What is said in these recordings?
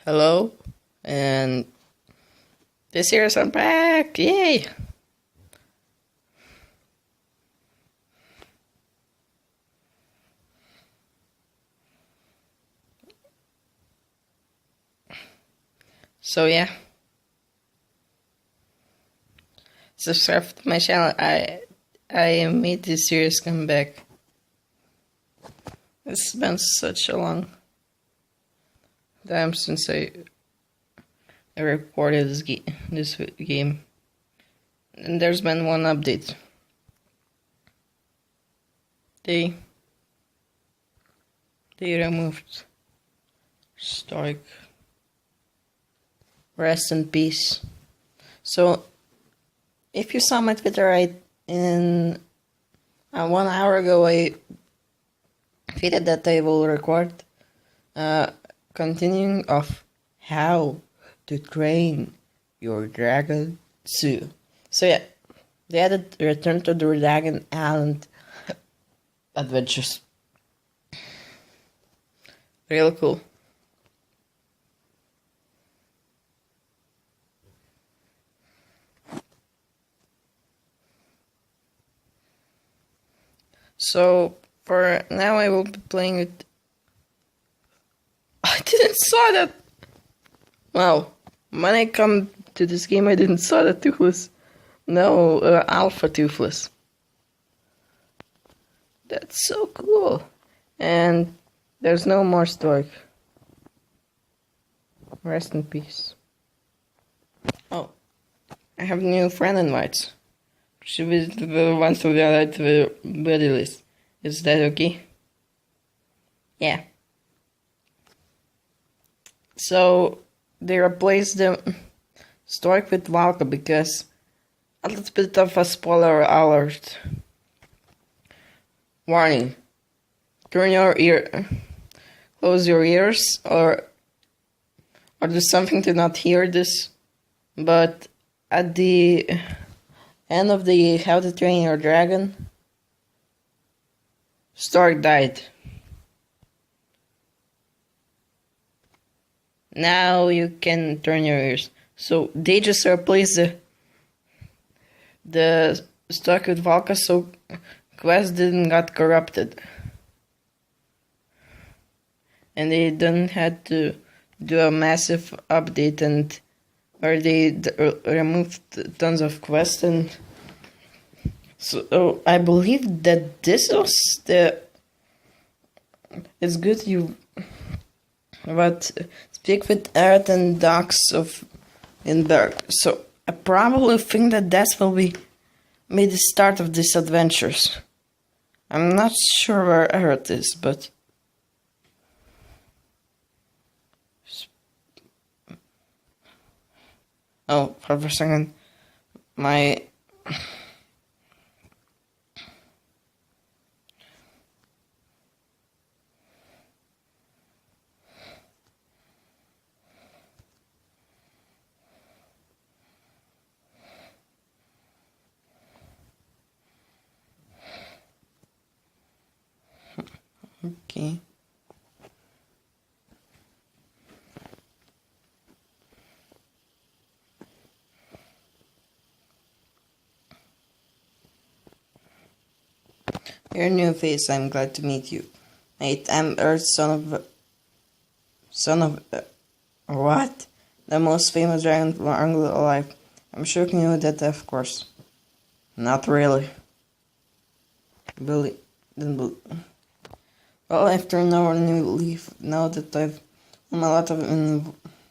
Hello, and this year's I'm back! Yay! So yeah, subscribe to my channel. I made this series come back. It's been such a long time since I recorded this game, and there's been one update. They removed Stoick. Rest in peace. So, if you saw my Twitter, in 1 hour ago, I tweeted that I will record continuing of how to train your dragon 2. So yeah, they added Return to the Dragon Island adventures. Real cool. So for now I will be playing it. I didn't saw that. Wow, when I come to this game I didn't saw that Toothless. No, Alpha Toothless. That's so cool. And there's no more Stoick. Rest in peace. Oh, I have new friend invites. She was the ones to add to the buddy list. Is that okay? Yeah. So they replaced the Stoick with Valka because a little bit of a spoiler alert. Warning. Close your ears or do something to not hear this. But at the end of the How to Train Your Dragon, Stoick died. Now you can turn your ears. So they just replaced the Stoick with Valka so Quest didn't got corrupted. And they didn't have to do a massive update and where they removed tons of quests, and so I believe that this was it's good but speak with Herald and Docs of Inberg. So I probably think that will be the start of these adventures. I'm not sure where Herald is, but oh, for a second, my okay. Your new face, I'm glad to meet you. Mate, I'm Earth's son of what? The most famous dragon alive. I'm sure you knew that, of course. Not really. Well, after our new leaf, now that I've done a lot of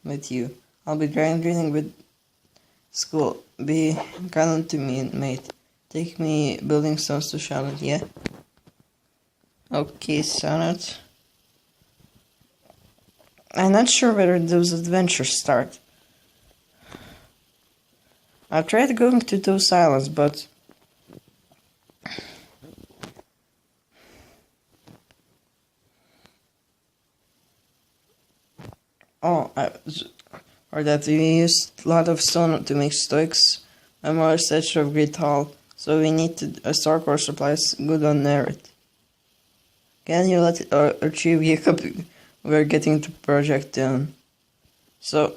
with you, I'll be graduating with school. Be kind to me, mate. Take me building stones to Charlotte, yeah? Okay, Sonnet. I'm not sure whether those adventures start. I tried going to those islands, but or that we used a lot of stone to make Stoicks. Memorial statue of Great Hall, so we need to store core supplies good on merit. Can you let it achieve Jacob? We're getting the project done. So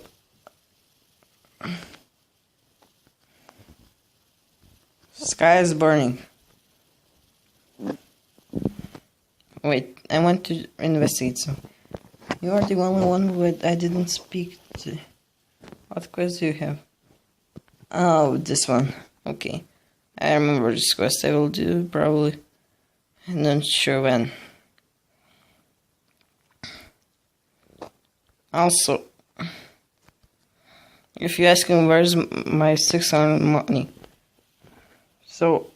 sky is burning. Wait, I want to investigate some. You are the only one who I didn't speak to. What quest do you have? Oh, this one. Okay. I remember this quest. I will do probably. I'm not sure when. Also, if you ask me where's my 600 money, so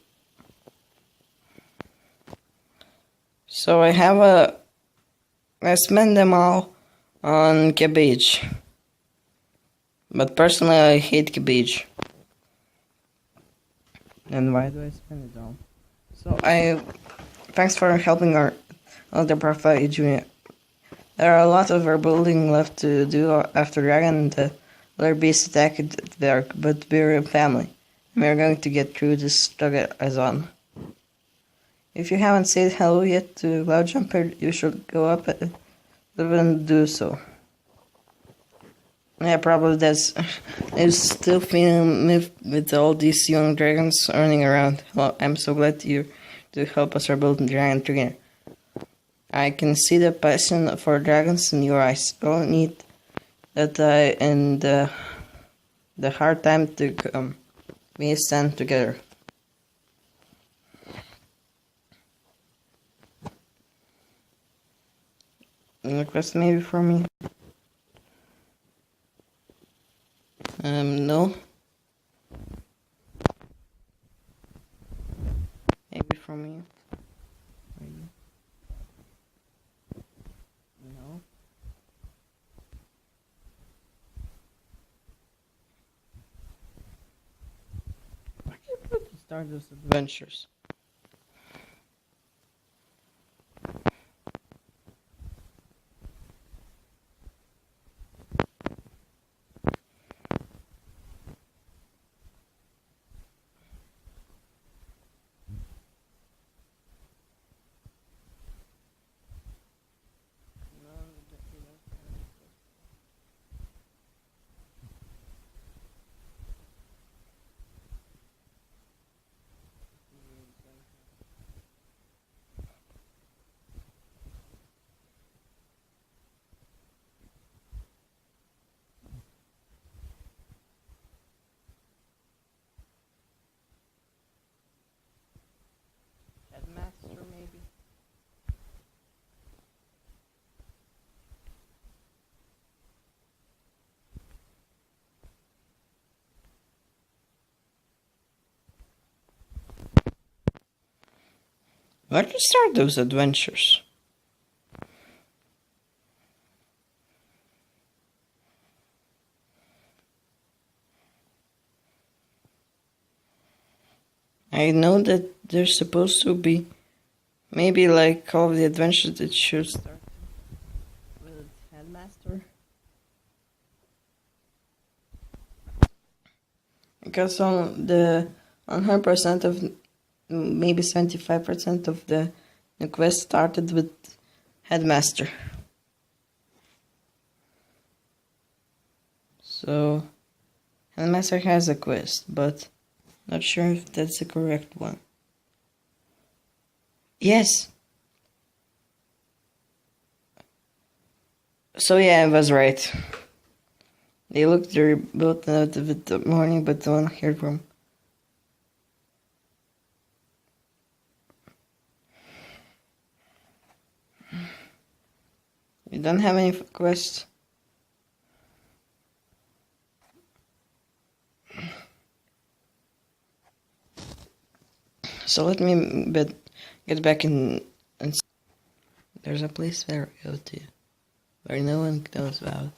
I have I spend them all on cabbage, but personally I hate cabbage. Then why do I spend it all? So thanks for helping our other Prophet Junior. There are a lot of our building left to do after Dragon and the other beast attacked there, but we're a family. And we're going to get through this together as one. If you haven't said hello yet to Cloud Jumper, you should go up and do so. Yeah, probably that's. I'm still feeling with all these young dragons running around. Well, I'm so glad you're to help us rebuild the dragon together. I can see the passion for dragons in your eyes. Don't need that and the hard time to come. We stand together. Any request maybe for me? No. Maybe from you. Maybe. No. Why did you put the Stardust Adventures? Headmaster, maybe? Where to start those adventures? I know that there's supposed to be maybe like all of the adventures that should start with Headmaster. Because on 100% of maybe 75% of the quest started with Headmaster. So Headmaster has a quest, but not sure if that's the correct one. Yes. So yeah, I was right. They looked rebuilt out of it the morning, but don't hear from. You don't have any quests? So let me get back in and there's a place where I go to where no one knows about.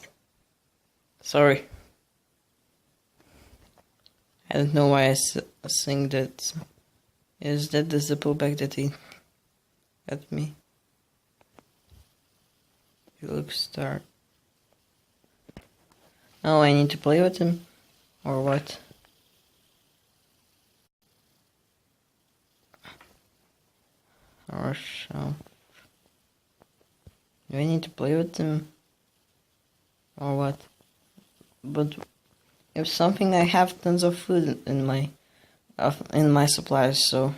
Sorry. I don't know why I sing that. Is that the Zippleback that he got me? He looks star. Oh, I need to play with him? Or what? Or so. Do I need to play with him? Or what? But if something, I have tons of food in my supplies, so.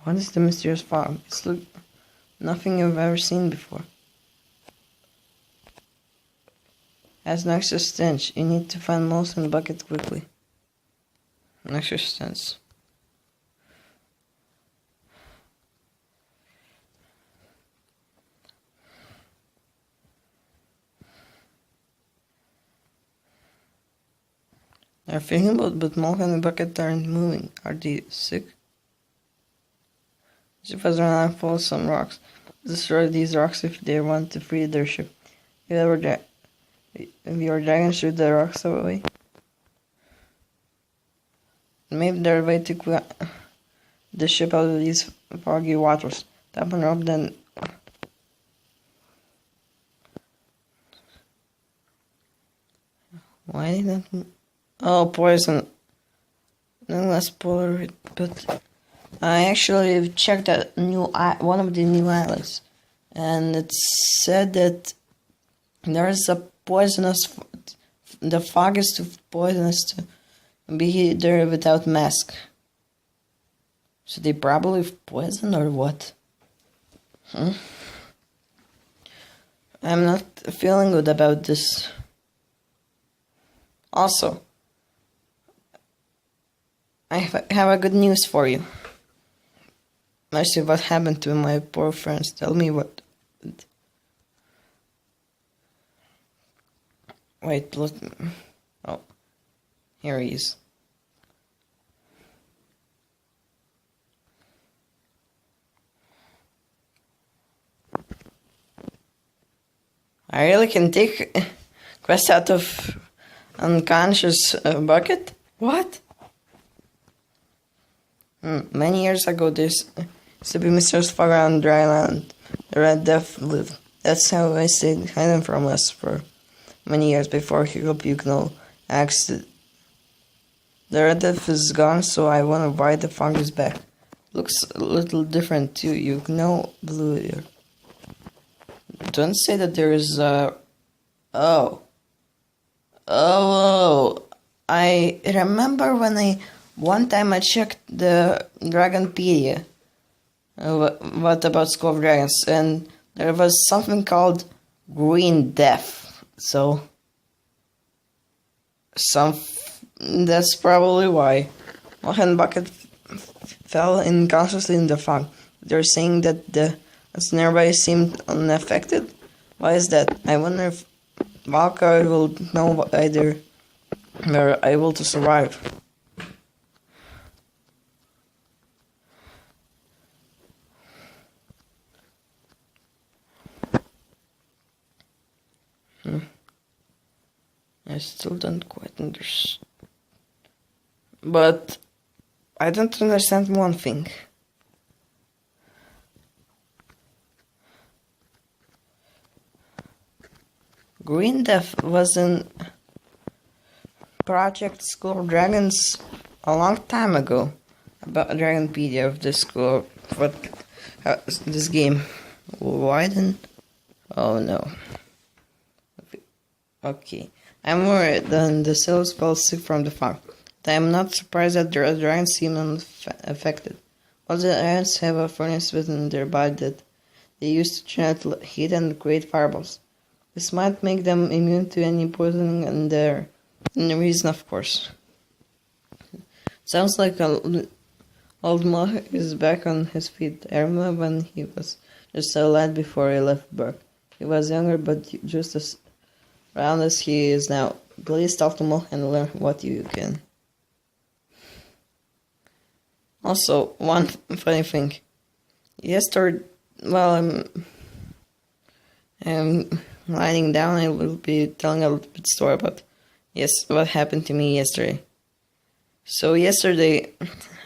What is the mysterious fog? It's nothing you've ever seen before. Has an extra stench. You need to find Moss and Bucket quickly. An extra stench. They're thinking about, but Molk and Bucket aren't moving. Are they sick? The ship has run out and full of some rocks. Destroy these rocks if they want to free their ship. If your dragon shoot the rocks away. Maybe they're a way to clear the ship out of these foggy waters. Tap and rope, then. Why didn't? Oh, poison. No less polar, but I actually checked that one of the new islands, and it said that there is a poisonous. The fog is too poisonous to be there without mask. So they probably poisoned or what? I'm not feeling good about this. Also, I have a good news for you. Actually, what happened to my poor friends? Tell me what. Wait, look. Oh, here he is. I really can take quest out of unconscious Bucket? What? Many years ago, there's used to be mysterious fog around dry land. The Red Death lived. That's how I stayed hidden from us for many years before Hugo asked it. The Red Death is gone, so I wonder why the fog is back. Looks a little different too. You know, blue here. Don't say that there is a. Oh, I remember when one time I checked the Dragonpedia. What about School of Dragons? And there was something called Green Death. So, that's probably why Mohan Bucket fell unconsciously in the fog. They're saying that the nearby seemed unaffected. Why is that? I wonder if Valkyrie will know either they're able to survive. I still don't quite understand. But I don't understand one thing. Green Death was in Project School of Dragons a long time ago. About Dragonpedia of this school. This game. Why didn't? Oh no. Okay. I'm worried that the cells fell sick from the fog. But I am not surprised that the dragons seem unaffected. All the dragons have a furnace within their body that they use to generate heat and create fireballs. This might make them immune to any poisoning in the reason, of course. Sounds like old Moh is back on his feet. I remember when he was just a lad before he left Burke. He was younger, but just as round as he is now. Please talk to Moh and learn what you can. Also, one funny thing. Yesterday, while I'm lying down, I will be telling a little bit story about what happened to me yesterday. So yesterday,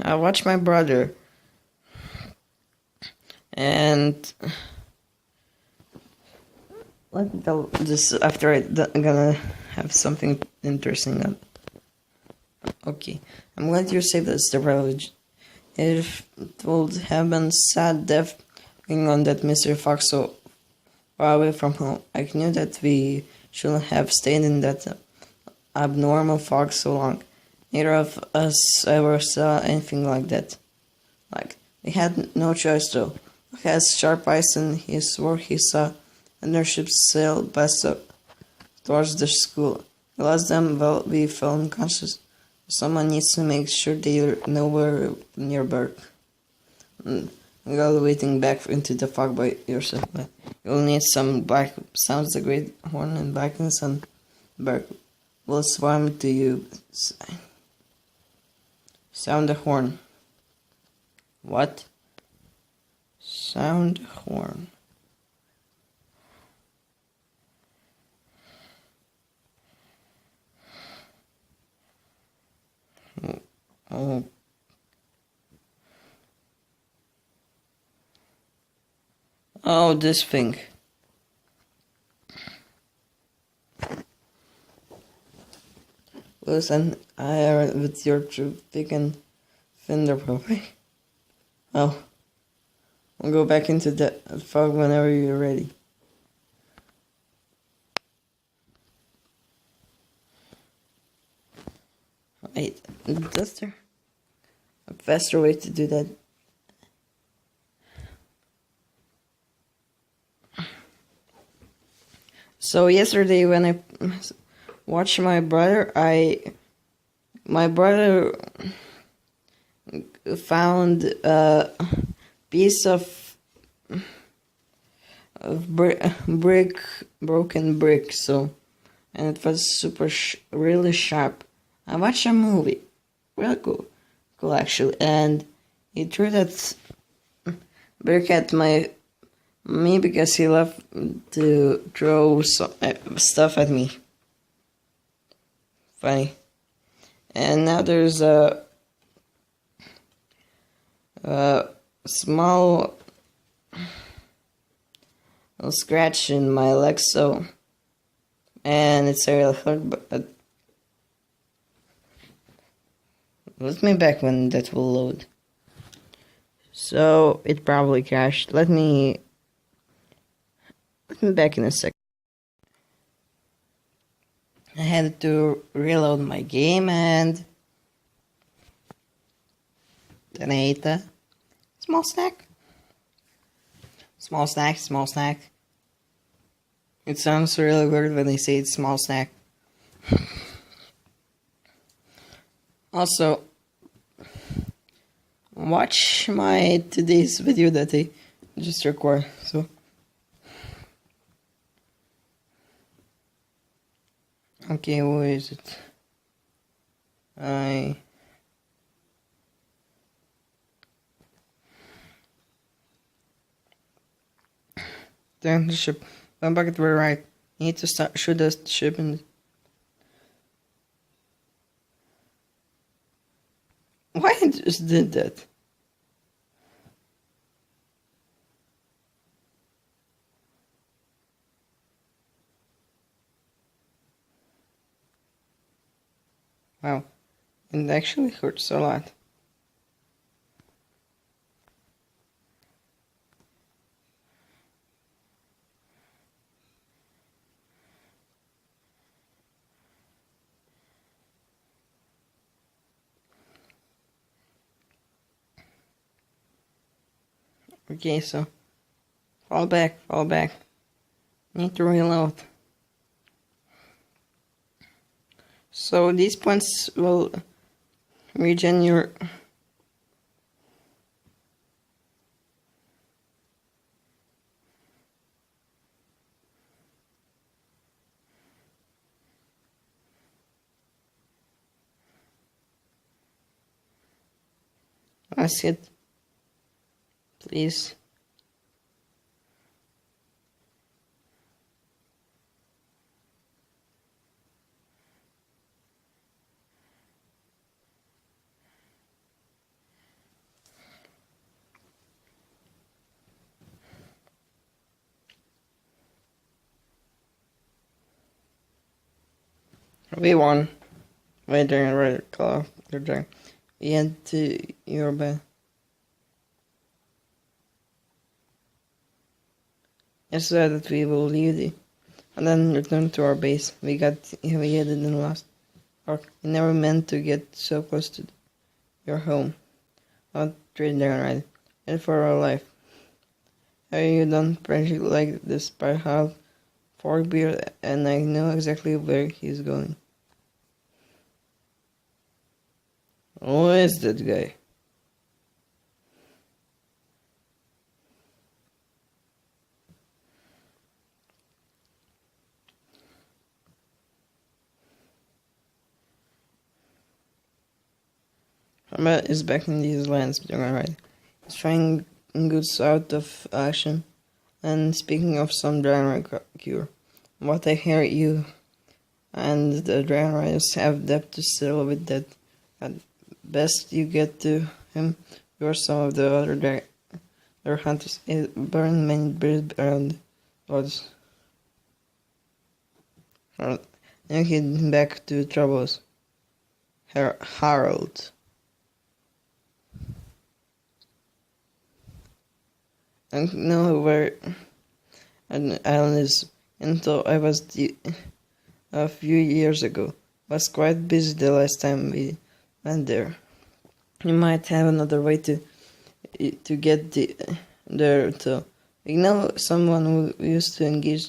I watched my brother, and let me tell this after I'm gonna have something interesting up. Okay, I'm going to save this the privilege. It would have been sad death being on that Mr. Fox so far away from home. I knew that we shouldn't have stayed in that abnormal fog so long. Neither of us ever saw anything like that. We had no choice though. He has sharp eyes and he swore he saw another ship sail past towards the school. He lost them while we fell unconscious. Someone needs to make sure they know we're near Berg. Waiting back into the fog by yourself. You'll need some black sounds, the great horn and blackness and Berg will swarm to you. Sound the horn. What? Sound horn. Oh. Oh, this thing. Listen, I heard with your true thick and fender probably. Oh. We'll go back into the fog whenever you're ready. Wait, is there a faster way to do that? So yesterday when I watched my brother, my brother found a piece of broken brick, so, and it was really sharp. I watched a movie, really cool actually, and he threw that brick at me because he loved to throw stuff at me. Funny. And now there's a small scratch in my leg, so, and it's really hurt, but let me back when that will load. So it probably crashed. Let me back in a sec. I had to reload my game and then I ate a small snack. Small snack. It sounds really weird when they say it's small snack. Also, watch my today's video that I just recorded. So, okay, what is it? Then the ship. One bucket were right. You need to shoot the ship in. Why I just did that? Wow, it actually hurts a lot. Okay, so fall back. Need to reload. So these points will regen your that's it. Please. We won. Wait, during a red call. You're doing. We had to your bed. I said that we will leave and then return to our base. We got heavy-headed and lost. Or we never meant to get so close to your home. I'll trade there, right? And for our life. Have you done project like this by half for beer, and I know exactly where he's going. Who is that guy? Ahmed is back in these lands, right? He's trying goods out of action. And speaking of some dragon cure, what I hear you and the dragon riders have depth to settle with that. At best you get to him, you're some of the other their hunters. It burn many birds around woods. Now head back to troubles. Herald. I don't know where an island is until I was a few years ago. Was quite busy the last time we went there. You might have another way to get there too. We know someone who used to engage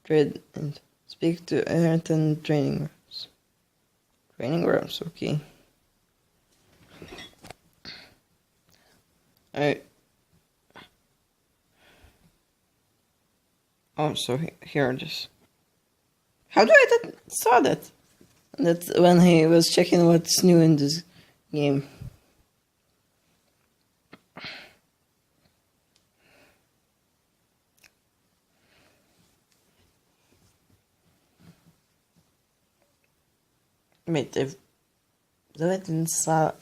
trade and speak to Herald training rooms. Training rooms, okay. Oh, so here it is. How do I saw that? That's when he was checking what's new in this game. Wait, I didn't saw.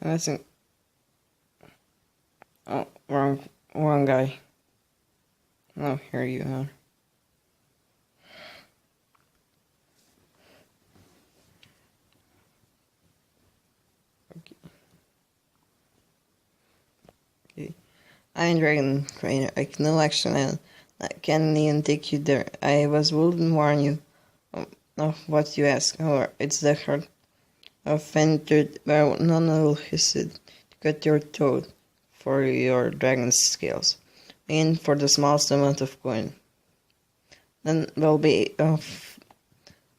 I think. Oh, wrong guy. Oh, here you are. Okay. I'm Dragon Trainer. I can no action and I can't even take you there. I wouldn't warn you of what you ask. However, it's the heart of entered where none will hesitate to cut your throat for your dragon's scales, and for the smallest amount of coin. Then we'll be off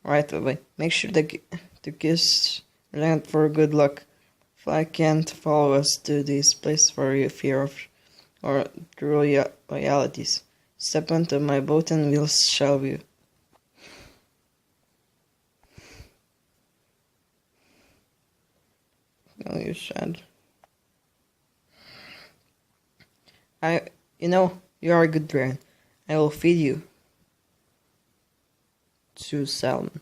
right away. Make sure to kiss land for good luck. If I can't follow us to this place for your fear of or true loyalties, step onto my boat and we'll shall you. No, you should. You are a good dragon. I will feed you to salmon.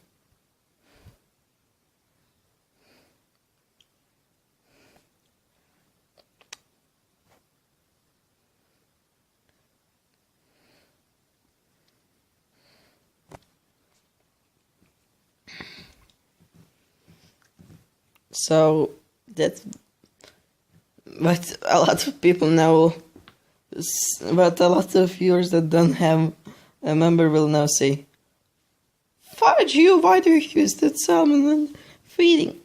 So that's what a lot of people know. But a lot of viewers that don't have a member will now say, "Fudge you! Why do you use that salmon when feeding?"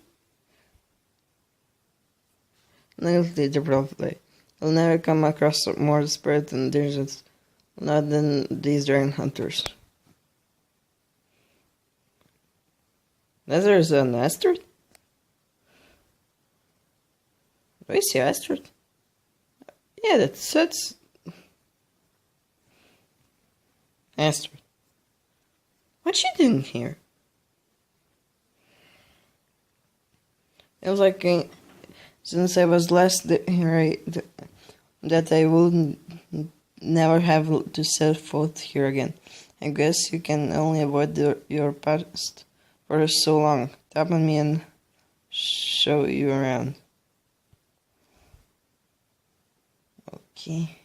Later, probably. You'll never come across more desperate and dangerous not than these dragon hunters. There's an asteroid? Do I see asteroid? Yeah, that's asteroid. What's she doing here? It was like since I was last here, that I will never have to set foot here again. I guess you can only avoid your past for so long. Tap on me and show you around. Okay.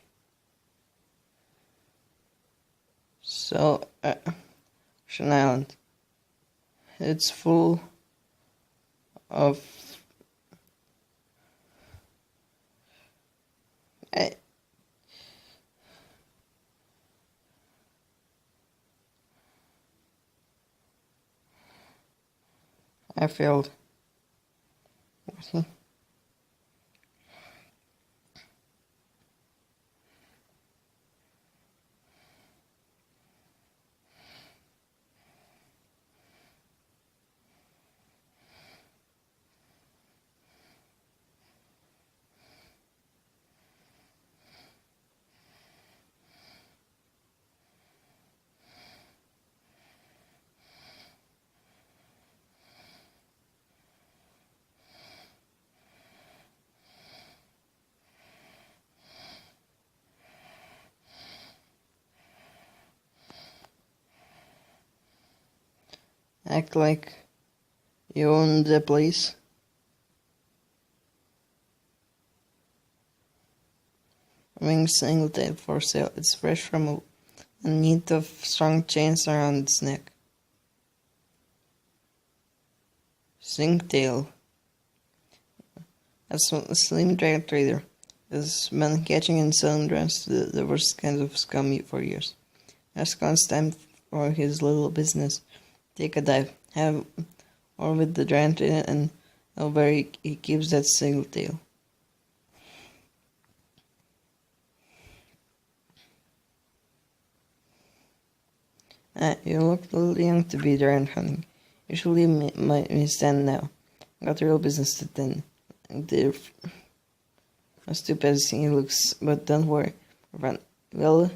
So, Ocean Island. It's full of... I failed. Act like you own the place. Ring single tail for sale. It's fresh from a knit of strong chains around its neck. Singtail. A slim drag trader has been catching and selling drums to the worst kinds of scum for years. As it's time for his little business. Take a dive. Have or with the giant trader and where he keeps that single tail. You look a little young to be giant hunting. You should leave me stand now. Got real business to tend. They're as stupid as he looks, but don't worry. Run. Well,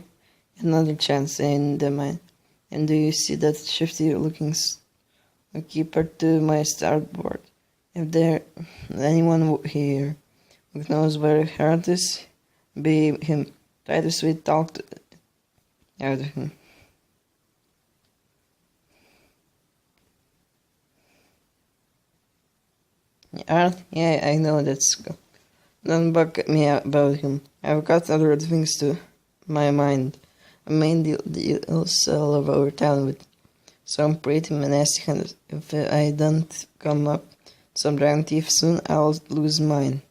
another chance in the mine. And do you see that shifty looking keeper to my starboard? If there anyone here who knows where Herald is, be him. Try to sweet talk out of him. Yeah, I know that's cool. Don't bug me about him. I've got other things to my mind. A main deal sell of our town with some pretty nasty hunters. If I don't come up some giant thief soon, I'll lose mine.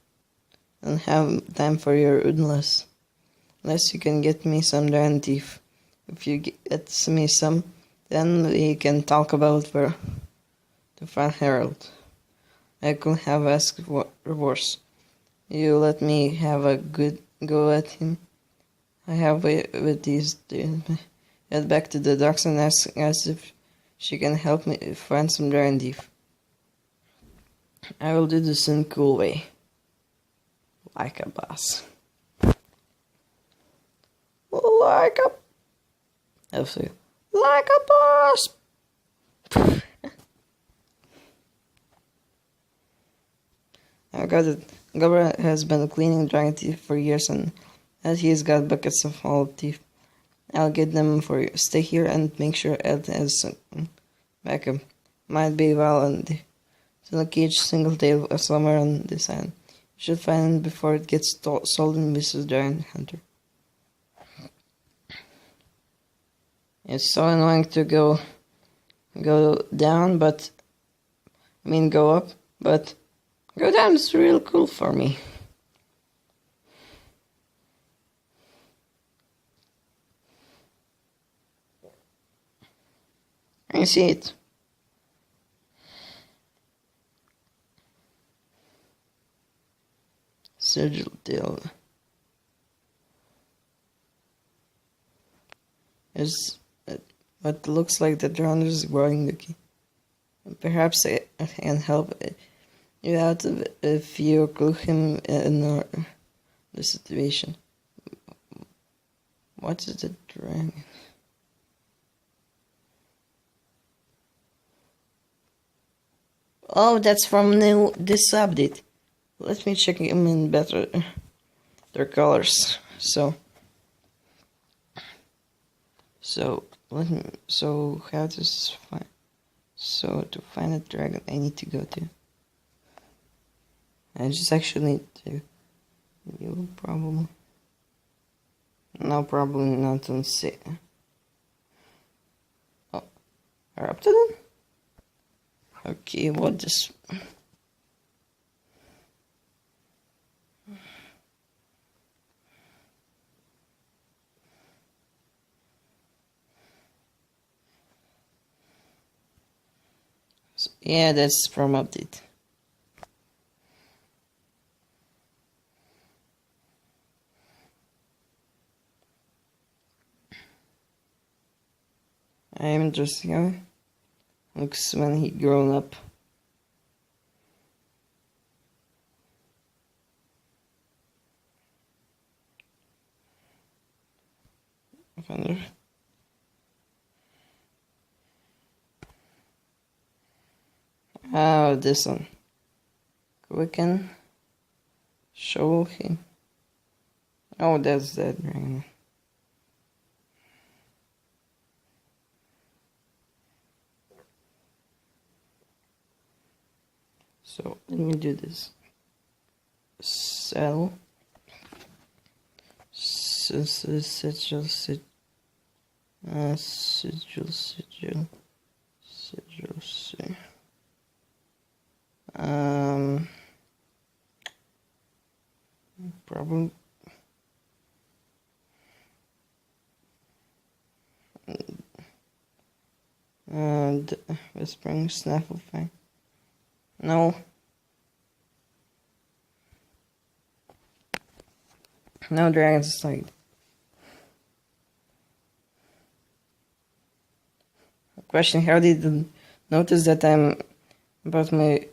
Don't have time for your unless you can get me some giant thief. If you get me some, then we can talk about where to find Herald. I could have asked for worse. You let me have a good go at him. I have with these head back to the docks and ask if she can help me find some giant thief. I will do this in a cool way. Like a boss. Like a boss. I got it. Gabra has been cleaning giant teeth for years and he's got buckets of all teeth. I'll get them for you. Stay here and make sure Ed has some backup. Might be well and still a cage single tail somewhere on this island. You should find it before it gets sold in Mrs. Giant Hunter. It's so annoying to go down, but go up, but go down is real cool for me. I see it. Sigil tail is what looks like the drowner is growing the key. Perhaps I can help you out if you clue him in the situation. What is the dragon? Oh, that's from this update. Let me check him in better. Their colors. So So how to find? So to find a dragon, I need to go to. I just actually need to. You probably. No, probably not on C. Oh, are up to them? Okay, what this? Yeah, that's from update. I am interested how it looks when he grown up. I wonder. Oh, this one. Quicken. Show him. Oh, that's that dragon. So let me do this. Sell. Sigil. Problem. And Whispering Snaffle Fang. No. No Dragon's Sight. Question: how did you notice that I'm about my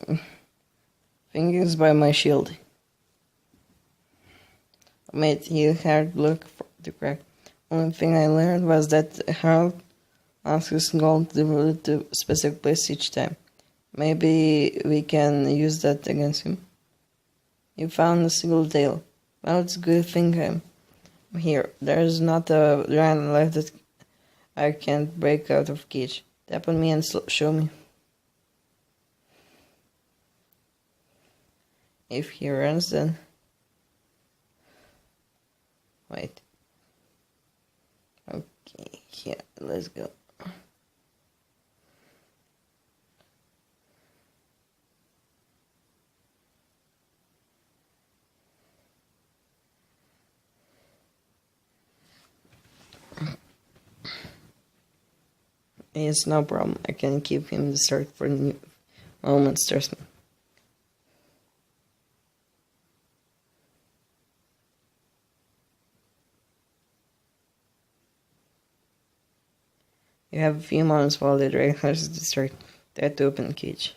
fingers by my shield? Made you hard look for the crack. Only thing I learned was that Herald asks us gold devoted to a specific place each time. Maybe we can use that against him. You found a single tail. Well, it's a good thing I'm here. There's not a dragon left that I can't break out of cage. Tap on me and show me. If he runs, then... Wait. Okay, yeah, let's go. It's no problem. I can keep him the start for new moments, trust me. You have a few moments while the dragon has to start that to open the cage.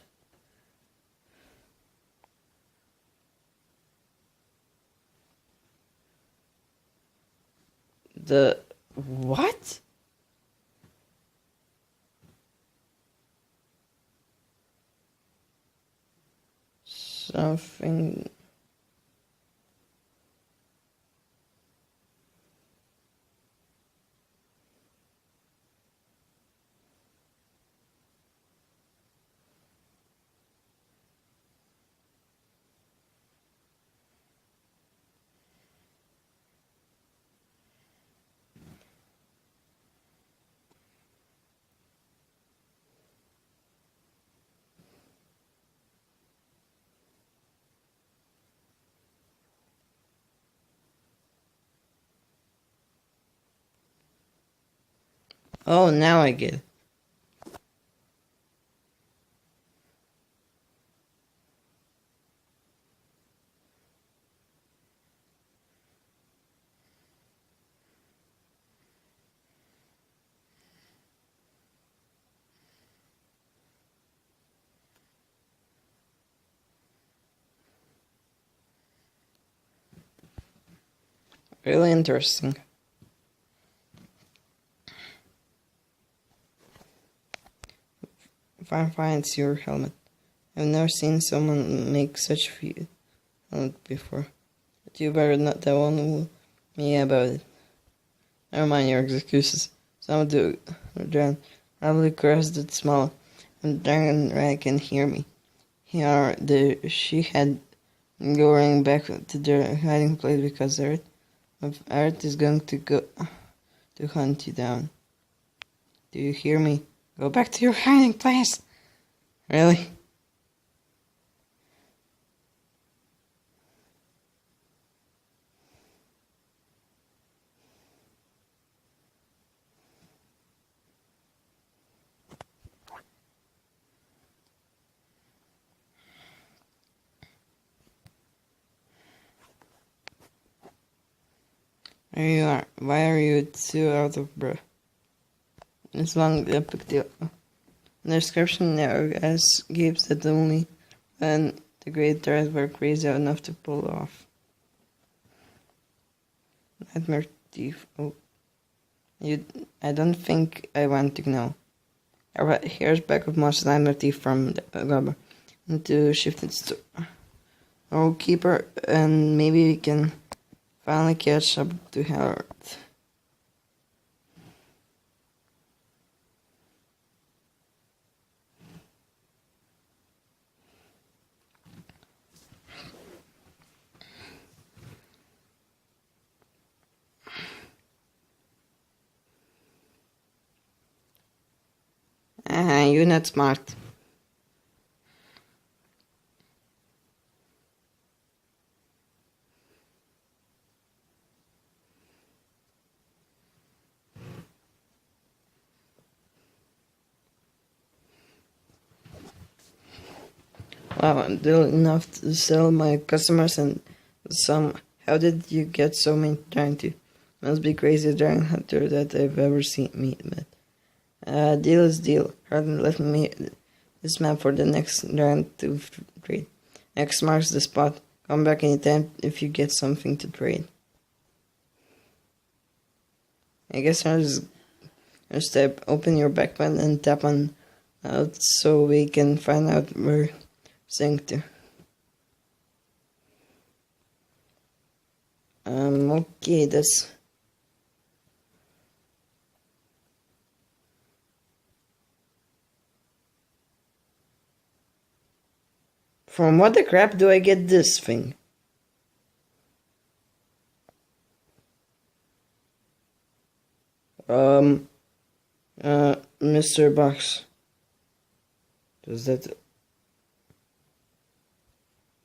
The what? Something. Oh, now I get it. Really interesting. Fine, it's your helmet. I've never seen someone make such a helmet before. But you better not tell me about it. Never mind your excuses. Some of the dragon probably cursed at small, and dragon rat can hear me. Here she had going back to their hiding place because Earth is going to go to hunt you down. Do you hear me? Go back to your hiding place. Really? There you are. Why are you so out of breath? It's long epic deal. The description there gives that only when the great threats were crazy enough to pull off. Nightmare thief. Oh, I don't think I want to know. Alright, here's back of most nightmare thief from the Gobber into shifted to keeper, and maybe we can finally catch up to Herald. You're not smart. Wow, I'm doing enough to sell my customers and some. How did you get so many trying to? Must be crazy dragon hunter that I've ever seen met. Deal is deal. Herald left me this map for the next dragon to trade. X marks the spot. Come back anytime if you get something to trade. I guess I'll just open your backpack and tap on out so we can find out where sync to. Okay, that's... From what the crap do I get this thing? Mr. Box. Does that...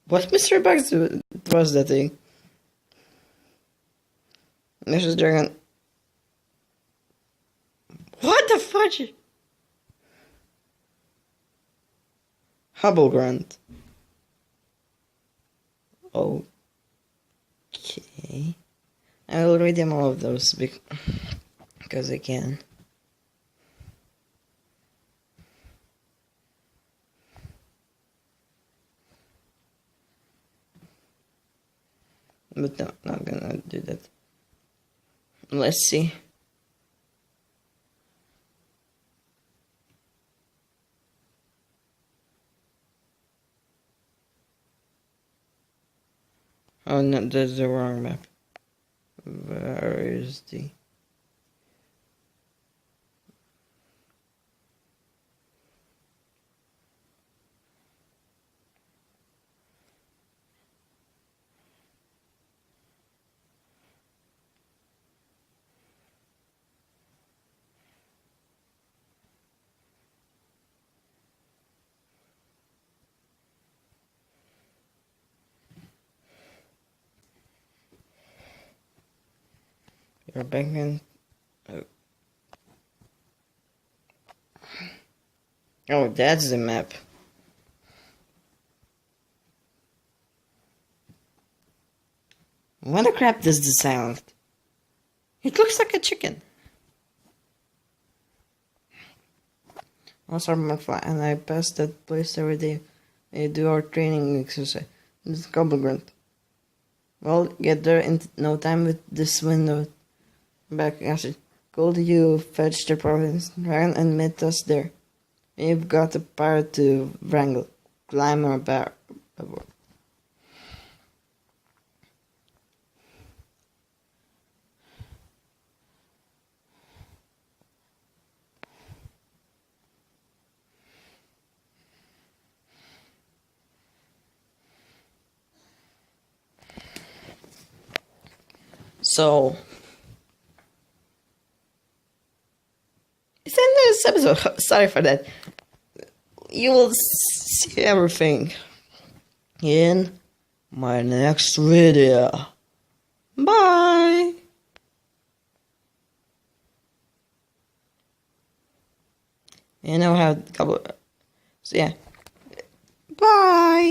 What Mr. Box was that thing? This is dragon... What the fudge? Hubble Grant. Okay. I will read them all of those because I can. But no, not gonna do that. Let's see. Oh no, that's the wrong map. Where is the... You're back in... Oh, that's the map. What the crap does this sound? It looks like a chicken. Also, I'm fly, and I pass that place every day. We do our training exercise. This is Gobble Grunt. Well, get there in no time with this window. Back, Acid. Go to you, fetch the province, dragon, and meet us there. We've got a pirate to wrangle. Climb our bar aboard. So it's the end of this episode. Sorry for that. You will see everything in my next video. Bye. And I'll have a couple. So yeah. Bye.